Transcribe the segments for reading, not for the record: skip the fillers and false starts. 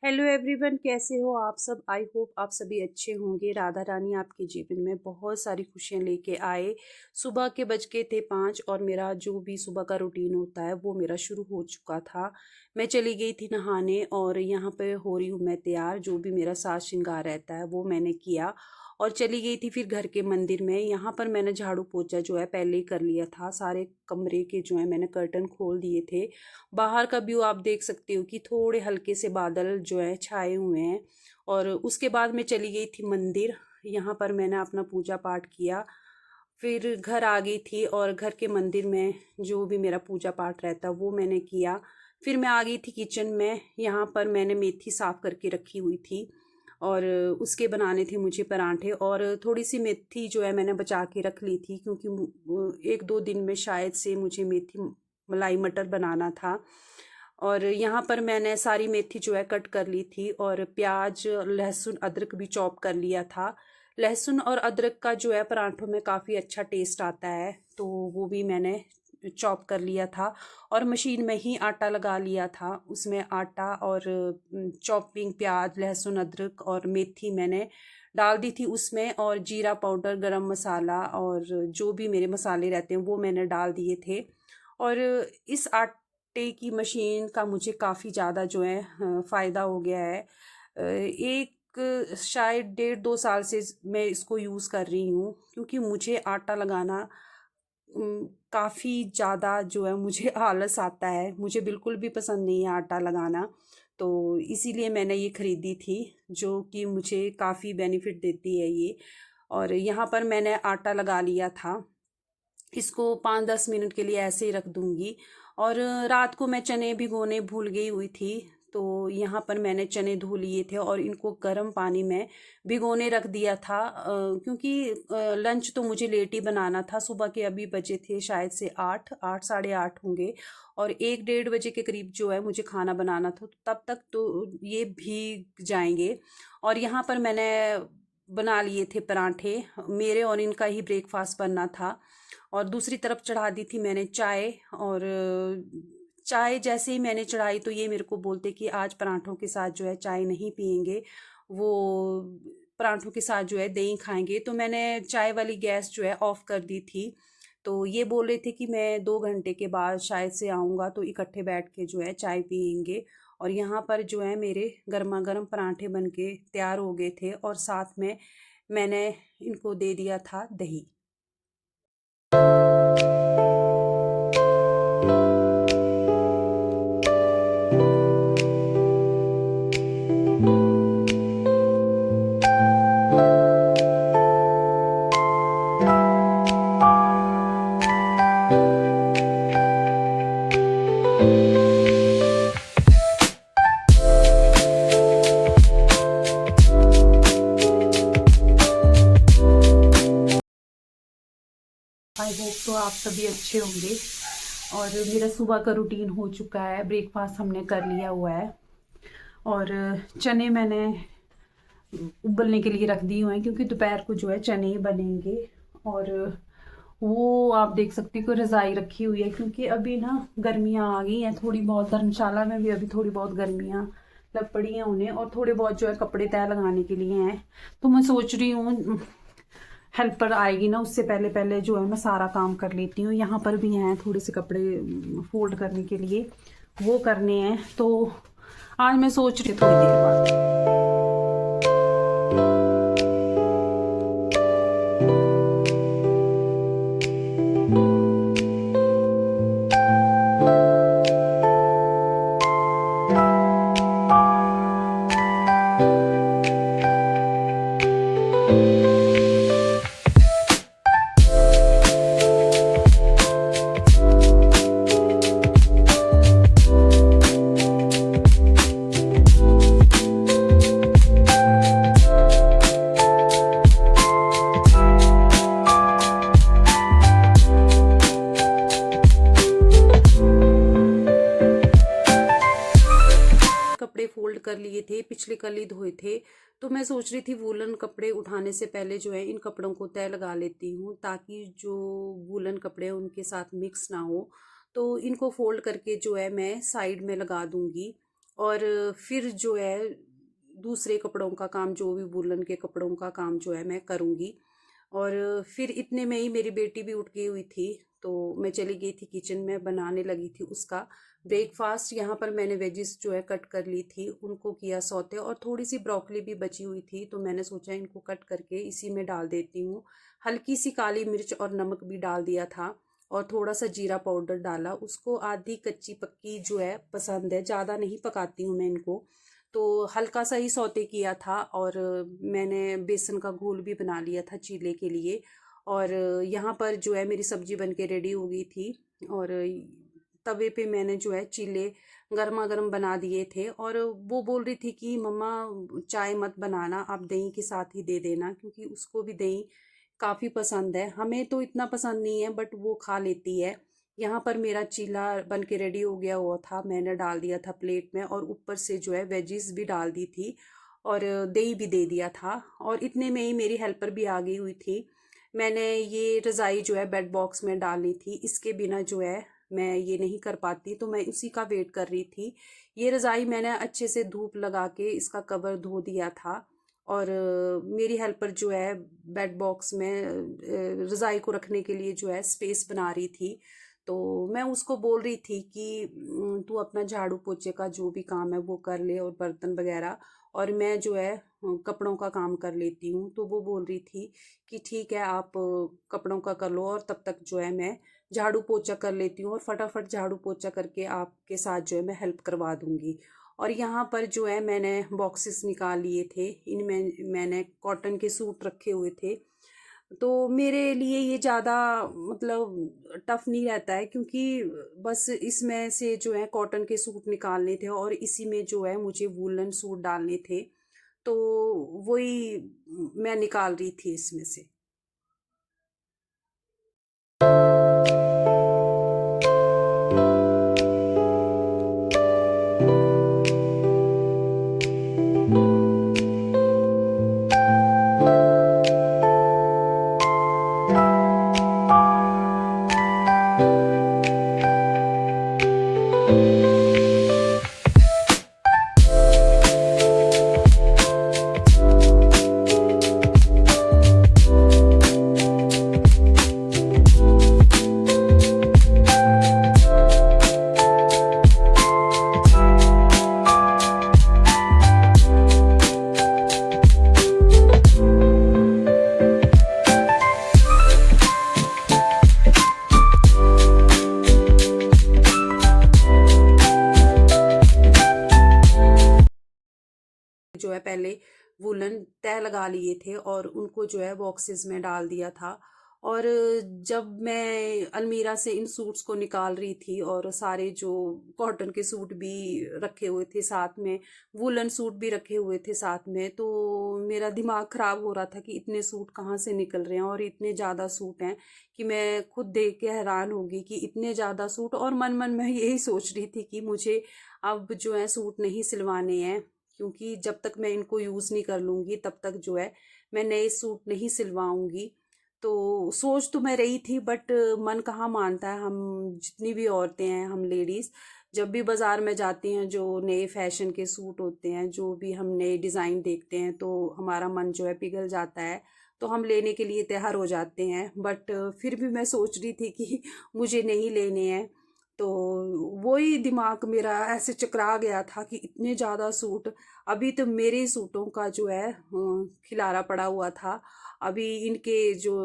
Hello everyone, कैसे हो आप सब। आई होप आप सभी अच्छे होंगे। राधा रानी आपके जीवन में बहुत सारी खुशियां लेके आए। सुबह के बज के थे 5 और मेरा जो भी सुबह का रूटीन होता है वो मेरा शुरू हो चुका था। मैं चली गई थी नहाने और यहाँ पे हो रही हूँ मैं तैयार। जो भी मेरा साज श्रृंगार रहता है वो मैंने किया और चली गई थी फिर घर के मंदिर में। यहाँ पर मैंने झाड़ू पोछा जो है पहले ही कर लिया था। सारे कमरे के जो है मैंने कर्टन खोल दिए थे। बाहर का व्यू आप देख सकते हो कि थोड़े हल्के से बादल जो है छाए हुए हैं। और उसके बाद मैं चली गई थी मंदिर। यहाँ पर मैंने अपना पूजा पाठ किया। फिर घर आ गई थी और घर के मंदिर में जो भी मेरा पूजा पाठ रहता वो मैंने किया। फिर मैं आ गई थी किचन में। यहाँ पर मैंने मेथी साफ करके रखी हुई थी और उसके बनाने थे मुझे परांठे। और थोड़ी सी मेथी जो है मैंने बचा के रख ली थी क्योंकि एक दो दिन में शायद से मुझे मेथी मलाई मटर बनाना था। और यहाँ पर मैंने सारी मेथी जो है कट कर ली थी और प्याज लहसुन अदरक भी चॉप कर लिया था। लहसुन और अदरक का जो है परांठों में काफ़ी अच्छा टेस्ट आता है, तो वो भी मैंने चॉप कर लिया था। और मशीन में ही आटा लगा लिया था। उसमें आटा और चॉपिंग प्याज लहसुन अदरक और मेथी मैंने डाल दी थी उसमें। और जीरा पाउडर गरम मसाला और जो भी मेरे मसाले रहते हैं वो मैंने डाल दिए थे। और इस आटे की मशीन का मुझे काफ़ी ज़्यादा जो है फ़ायदा हो गया है। एक शायद 1.5-2 साल से मैं इसको यूज़ कर रही हूँ क्योंकि मुझे आटा लगाना काफ़ी ज़्यादा जो है मुझे आलस आता है। मुझे बिल्कुल भी पसंद नहीं है आटा लगाना। तो इसीलिए मैंने ये ख़रीदी थी जो कि मुझे काफ़ी बेनिफिट देती है ये। और यहाँ पर मैंने आटा लगा लिया था। इसको 5-10 मिनट के लिए ऐसे ही रख दूंगी। और रात को मैं चने भिगोने भूल गई हुई थी। तो यहाँ पर मैंने चने धो लिए थे और इनको गर्म पानी में भिगोने रख दिया था। क्योंकि लंच तो मुझे लेट ही बनाना था। सुबह के अभी बजे थे शायद से 8 साढ़े 8 होंगे। और 1-1:30 बजे के करीब जो है मुझे खाना बनाना था, तो तब तक तो ये भीग जाएंगे। और यहाँ पर मैंने बना लिए थे परांठे। मेरे और इनका ही ब्रेकफास्ट बनना था। और दूसरी तरफ चढ़ा दी थी मैंने चाय। और चाय जैसे ही मैंने चढ़ाई तो ये मेरे को बोलते कि आज परांठों के साथ जो है चाय नहीं पियेंगे, वो परांठों के साथ जो है दही खाएंगे। तो मैंने चाय वाली गैस जो है ऑफ कर दी थी। तो ये बोल रहे थे कि मैं 2 घंटे के बाद शायद से आऊँगा तो इकट्ठे बैठ के जो है चाय पियेंगे। और यहाँ पर जो है मेरे गर्मा गर्म परांठे बन के तैयार हो गए थे और साथ में मैंने इनको दे दिया था दही। आई होप तो आप सभी अच्छे होंगे। और मेरा सुबह का रूटीन हो चुका है। ब्रेकफास्ट हमने कर लिया हुआ है। और चने मैंने उबलने के लिए रख दिए हुए हैं क्योंकि दोपहर को जो है चने ही बनेंगे। और वो आप देख सकते हो कि रज़ाई रखी हुई है क्योंकि अभी ना गर्मियाँ आ गई हैं थोड़ी बहुत। धर्मशाला में भी अभी थोड़ी बहुत गर्मियाँ लग पड़ी हैं उन्हें और थोड़े बहुत जो है कपड़े तय लगाने के लिए हैं। तो मैं सोच रही हूँ हेल्पर आएगी ना, उससे पहले पहले जो है मैं सारा काम कर लेती हूँ। यहाँ पर भी हैं थोड़े से कपड़े फोल्ड करने के लिए, वो करने हैं। तो आज मैं सोच रही हूँ थोड़ी देर बाद। कपड़े फोल्ड कर लिए थे, पिछले कल ही धोए थे। तो मैं सोच रही थी वूलन कपड़े उठाने से पहले जो है इन कपड़ों को तय लगा लेती हूँ ताकि जो वूलन कपड़े हैं उनके साथ मिक्स ना हो। तो इनको फोल्ड करके जो है मैं साइड में लगा दूंगी। और फिर जो है दूसरे कपड़ों का काम, जो भी वूलन के कपड़ों का काम जो है मैं करूँगी। और फिर इतने में ही मेरी बेटी भी उठ गई हुई थी, तो मैं चली गई थी किचन में, बनाने लगी थी उसका ब्रेकफास्ट। यहाँ पर मैंने वेजिस जो है कट कर ली थी, उनको किया सौते, और थोड़ी सी ब्रोकली भी बची हुई थी, तो मैंने सोचा इनको कट करके इसी में डाल देती हूँ। हल्की सी काली मिर्च और नमक भी डाल दिया था, और थोड़ा सा जीरा पाउडर डाला। उसको आधी कच्ची पक्की जो है पसंद है, ज़्यादा नहीं पकाती हूँ मैं इनको, तो हल्का सा ही सौते किया था। और मैंने बेसन का घोल भी बना लिया था चीले के लिए। और यहाँ पर जो है मेरी सब्जी बन के रेडी हो गई थी, और तवे पे मैंने जो है चीले गर्मा गर्म बना दिए थे। और वो बोल रही थी कि मम्मा चाय मत बनाना, आप दही के साथ ही दे देना, क्योंकि उसको भी दही काफ़ी पसंद है। हमें तो इतना पसंद नहीं है, बट वो खा लेती है। यहाँ पर मेरा चीला बन के रेडी हो गया हुआ था, मैंने डाल दिया था प्लेट में, और ऊपर से जो है वेजिस भी डाल दी थी, और दही भी दे दिया था। और इतने में ही मेरी हेल्पर भी आ गई हुई थी। मैंने ये रज़ाई जो है बेड बॉक्स में डालनी थी, इसके बिना जो है मैं ये नहीं कर पाती, तो मैं उसी का वेट कर रही थी। ये रज़ाई मैंने अच्छे से धूप लगा के इसका कवर धो दिया था। और मेरी हेल्पर जो है बेड बॉक्स में रज़ाई को रखने के लिए जो है स्पेस बना रही थी। तो मैं उसको बोल रही थी कि तू अपना झाड़ू पोछे का जो भी काम है वो कर ले, और बर्तन वगैरह, और मैं जो है कपड़ों का काम कर लेती हूँ। तो वो बोल रही थी कि ठीक है, आप कपड़ों का कर लो, और तब तक जो है मैं झाड़ू पोछा कर लेती हूँ, और फटाफट झाड़ू पोछा करके आपके साथ जो है मैं हेल्प करवा दूँगी। और यहाँ पर जो है मैंने बॉक्सेस निकाल लिए थे, इनमें मैंने कॉटन के सूट रखे हुए थे। तो मेरे लिए ये ज़्यादा मतलब टफ़ नहीं रहता है, क्योंकि बस इसमें से जो है कॉटन के सूट निकालने थे, और इसी में जो है मुझे वूलन सूट डालने थे। तो वही मैं निकाल रही थी इसमें से। जो है पहले वूलन तय लगा लिए थे, और उनको जो है बॉक्सेस में डाल दिया था। और जब मैं अलमीरा से इन सूट्स को निकाल रही थी, और सारे जो कॉटन के सूट भी रखे हुए थे साथ में, वूलन सूट भी रखे हुए थे साथ में, तो मेरा दिमाग ख़राब हो रहा था कि इतने सूट कहाँ से निकल रहे हैं, और इतने ज़्यादा सूट हैं कि मैं खुद देख के हैरान होगी कि इतने ज़्यादा सूट। और मन मन में यही सोच रही थी कि मुझे अब जो है सूट नहीं सिलवाने हैं, क्योंकि जब तक मैं इनको यूज़ नहीं कर लूँगी तब तक जो है मैं नए सूट नहीं सिलवाऊँगी। तो सोच तो मैं रही थी, बट मन कहाँ मानता है। हम जितनी भी औरतें हैं, हम लेडीज़ जब भी बाज़ार में जाती हैं, जो नए फैशन के सूट होते हैं, जो भी हम नए डिज़ाइन देखते हैं, तो हमारा मन जो है पिघल जाता है, तो हम लेने के लिए तैयार हो जाते हैं। बट फिर भी मैं सोच रही थी कि मुझे नहीं लेने हैं। तो वही दिमाग मेरा ऐसे चकरा गया था कि इतने ज़्यादा सूट, अभी तो मेरे सूटों का जो है खिलारा पड़ा हुआ था। अभी इनके जो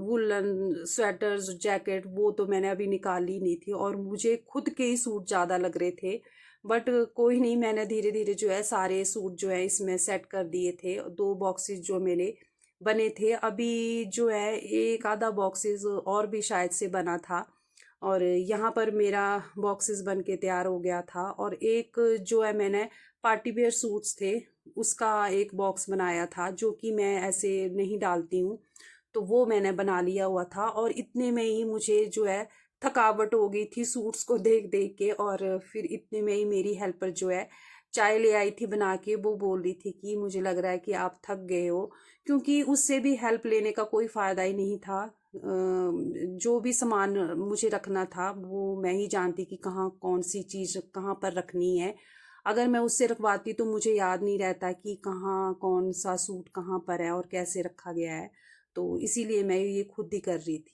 वुलन स्वेटर्स जैकेट वो तो मैंने अभी निकाली नहीं थी, और मुझे खुद के ही सूट ज़्यादा लग रहे थे। बट कोई नहीं, मैंने धीरे धीरे जो है सारे सूट जो है इसमें सेट कर दिए थे। दो बॉक्सेस जो मेरे बने थे, अभी जो है एक आधा बॉक्सेस और भी शायद से बना था। और यहाँ पर मेरा बॉक्सेस बन के तैयार हो गया था। और एक जो है मैंने पार्टी वेयर सूट्स थे, उसका एक बॉक्स बनाया था, जो कि मैं ऐसे नहीं डालती हूँ, तो वो मैंने बना लिया हुआ था। और इतने में ही मुझे जो है थकावट हो गई थी सूट्स को देख देख के। और फिर इतने में ही मेरी हेल्पर जो है चाय ले आई थी बना के, वो बोल रही थी कि मुझे लग रहा है कि आप थक गए हो, क्योंकि उससे भी हेल्प लेने का कोई फ़ायदा ही नहीं था। जो भी सामान मुझे रखना था वो मैं ही जानती कि कहाँ कौन सी चीज़ कहाँ पर रखनी है। अगर मैं उससे रखवाती तो मुझे याद नहीं रहता कि कहाँ कौन सा सूट कहाँ पर है और कैसे रखा गया है, तो इसीलिए मैं ये खुद ही कर रही थी।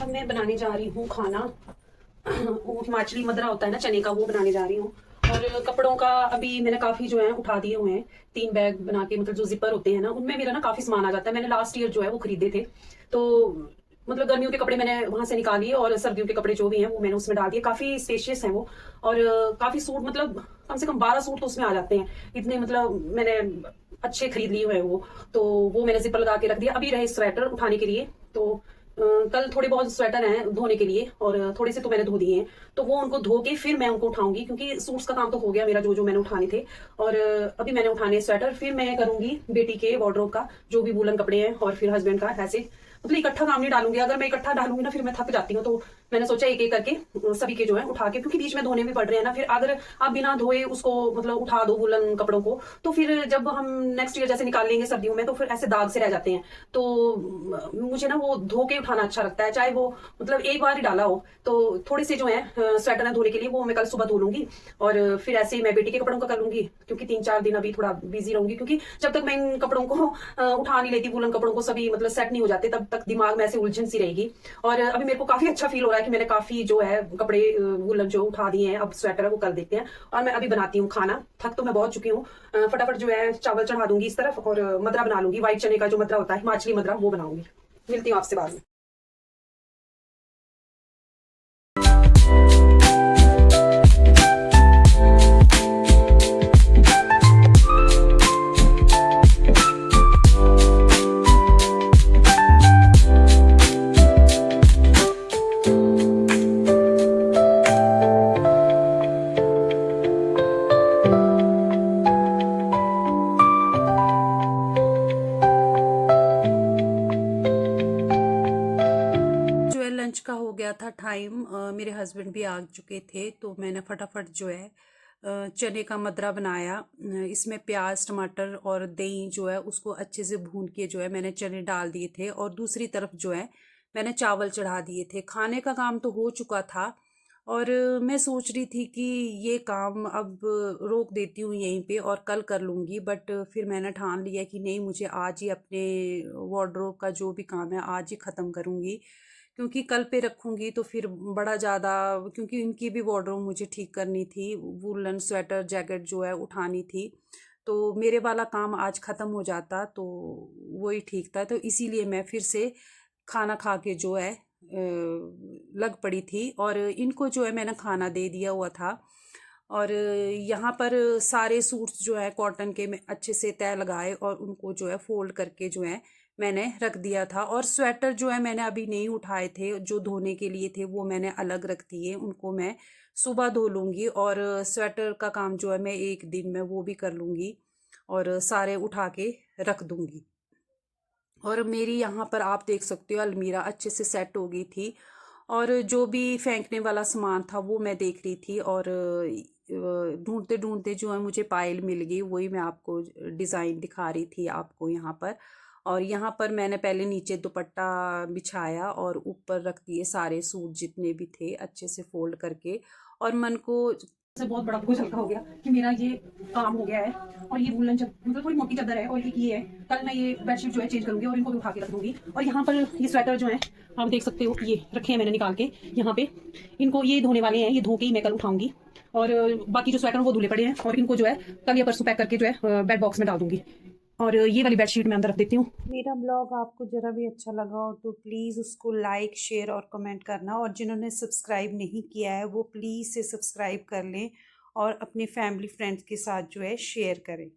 अब मैं बनाने जा रही हूँ खाना। वो हिमाचली मदरा होता है ना चने का, वो बनाने जा रही हूँ। और कपड़ों का अभी मैंने काफ़ी जो है उठा दिए हुए हैं। 3 बैग बना के, मतलब जो जिपर होते हैं ना, उनमें मेरा ना काफ़ी सामान आ जाता है। मैंने लास्ट ईयर जो है वो खरीदे थे, तो मतलब गर्मियों के कपड़े मैंने वहां से निकाल लिए और सर्दियों के कपड़े जो भी हैं वो मैंने उसमें डाल दिए। काफ़ी स्पेशियस हैं वो। और काफ़ी सूट, मतलब कम से कम 12 सूट तो उसमें आ जाते हैं। इतने मतलब मैंने अच्छे खरीद लिए हुए हैं वो। तो वो मैंने जिपर लगा के रख दिया। अभी रहे स्वेटर उठाने के लिए, तो कल थोड़े बहुत स्वेटर हैं धोने के लिए और थोड़े से तो मैंने धो दिए हैं, तो वो उनको धो के फिर मैं उनको उठाऊंगी, क्योंकि सूट्स का काम तो हो गया मेरा जो जो मैंने उठाने थे। और अभी मैंने उठाने स्वेटर, फिर मैं करूंगी बेटी के वार्डरोब का जो भी वूलन कपड़े हैं, और फिर हस्बैंड का। ऐसे मतलब इकट्ठा काम नहीं डालूंगी। अगर मैं इकट्ठा डालूंगी ना फिर मैं थक जाती हूँ, तो मैंने सोचा एक एक करके सभी के जो है उठा के, क्योंकि बीच में धोने भी पड़ रहे हैं ना। फिर अगर आप बिना धोए उसको मतलब उठा दो वूलन कपड़ों को, तो फिर जब हम नेक्स्ट ईयर जैसे निकाल लेंगे सर्दियों में, तो फिर ऐसे दाग से रह जाते हैं। तो मुझे ना वो धो के उठाना अच्छा लगता है, चाहे वो मतलब एक बार ही डाला हो। तो थोड़े से जो है स्वेटर है धोने के लिए, वो मैं कल सुबह धो लूंगी। और फिर ऐसे ही मैं बेटी के कपड़ों का कर लूंगी, क्योंकि 3-4 दिन अभी थोड़ा बिजी रहूंगी, क्योंकि जब तक मैं इन कपड़ों को उठा नहीं लेती, वूलन कपड़ों को सभी मतलब सेट नहीं हो जाते, तब तक दिमाग में ऐसे उलझन सी रहेगी। और अभी मेरे को काफी अच्छा फील हो रहा है कि मैंने काफी जो है कपड़े वूलन जो उठा दिए हैं। अब स्वेटर है वो कर देते हैं। और मैं अभी बनाती हूँ खाना। थक तो मैं बहुत चुकी हूँ। फटाफट जो है चावल चढ़ा दूंगी इस तरफ, और मदरा बना लूंगी। व्हाइट चने का जो मदरा होता है, हिमाचली मदरा, वो बनाऊंगी। मिलती हूँ आपसे बाद में। जो है लंच का हो गया था टाइम। मेरे हस्बैंड भी आ चुके थे, तो मैंने फटाफट जो है चने का मदरा बनाया। इसमें प्याज टमाटर और दही जो है उसको अच्छे से भून के जो है मैंने चने डाल दिए थे, और दूसरी तरफ जो है मैंने चावल चढ़ा दिए थे। खाने का काम तो हो चुका था, और मैं सोच रही थी कि ये काम अब रोक देती हूँ यहीं पे और कल कर लूँगी। बट फिर मैंने ठान लिया कि नहीं, मुझे आज ही अपने वार्डरोब का जो भी काम है आज ही ख़त्म करूँगी, क्योंकि कल पे रखूँगी तो फिर बड़ा ज़्यादा, क्योंकि इनकी भी वार्डरोब मुझे ठीक करनी थी, वूलन स्वेटर जैकेट जो है उठानी थी। तो मेरे वाला काम आज ख़त्म हो जाता तो वही ठीक था। तो इसीलिए मैं फिर से खाना खा के जो है लग पड़ी थी, और इनको जो है मैंने खाना दे दिया हुआ था। और यहाँ पर सारे सूट्स जो है कॉटन के मैं अच्छे से तय लगाए और उनको जो है फोल्ड करके जो है मैंने रख दिया था। और स्वेटर जो है मैंने अभी नहीं उठाए थे, जो धोने के लिए थे वो मैंने अलग रख दिए, उनको मैं सुबह धो लूँगी। और स्वेटर का काम जो है मैं एक दिन में वो भी कर लूँगी, और सारे उठा के रख दूँगी। और मेरी यहाँ पर आप देख सकते हो अलमीरा अच्छे से सेट हो गई थी, और जो भी फेंकने वाला सामान था वो मैं देख रही थी। और ढूंढते ढूंढते जो है मुझे पायल मिल गई, वही मैं आपको डिज़ाइन दिखा रही थी आपको यहाँ पर। और यहाँ पर मैंने पहले नीचे दुपट्टा बिछाया और ऊपर रख दिए सारे सूट जितने भी थे अच्छे से फोल्ड करके। और मन को से बहुत बड़ा बोझ हल्का हो गया कि मेरा ये काम हो गया है। और ये वूलन मतलब थोड़ी मोटी चादर है और ये है। कल मैं ये बेडशीट जो है चेंज करूंगी और इनको भी उठा के रख दूंगी। और यहाँ पर ये स्वेटर जो है आप देख सकते हो, ये रखे हैं मैंने निकाल के यहाँ पे। इनको ये धोने वाले हैं, ये धो के ही मैं कल उठाऊंगी। और बाकी जो स्वेटर वो धुले पड़े हैं और इनको जो है कल या परसों पैक करके जो है बेड बॉक्स में डाल दूंगी। और ये वाली बेडशीट मैं अंदर रख देती हूँ। मेरा ब्लॉग आपको ज़रा भी अच्छा लगा हो तो प्लीज़ उसको लाइक, शेयर और कमेंट करना। और जिन्होंने सब्सक्राइब नहीं किया है वो प्लीज़ से सब्सक्राइब कर लें और अपने फैमिली फ्रेंड्स के साथ जो है शेयर करें।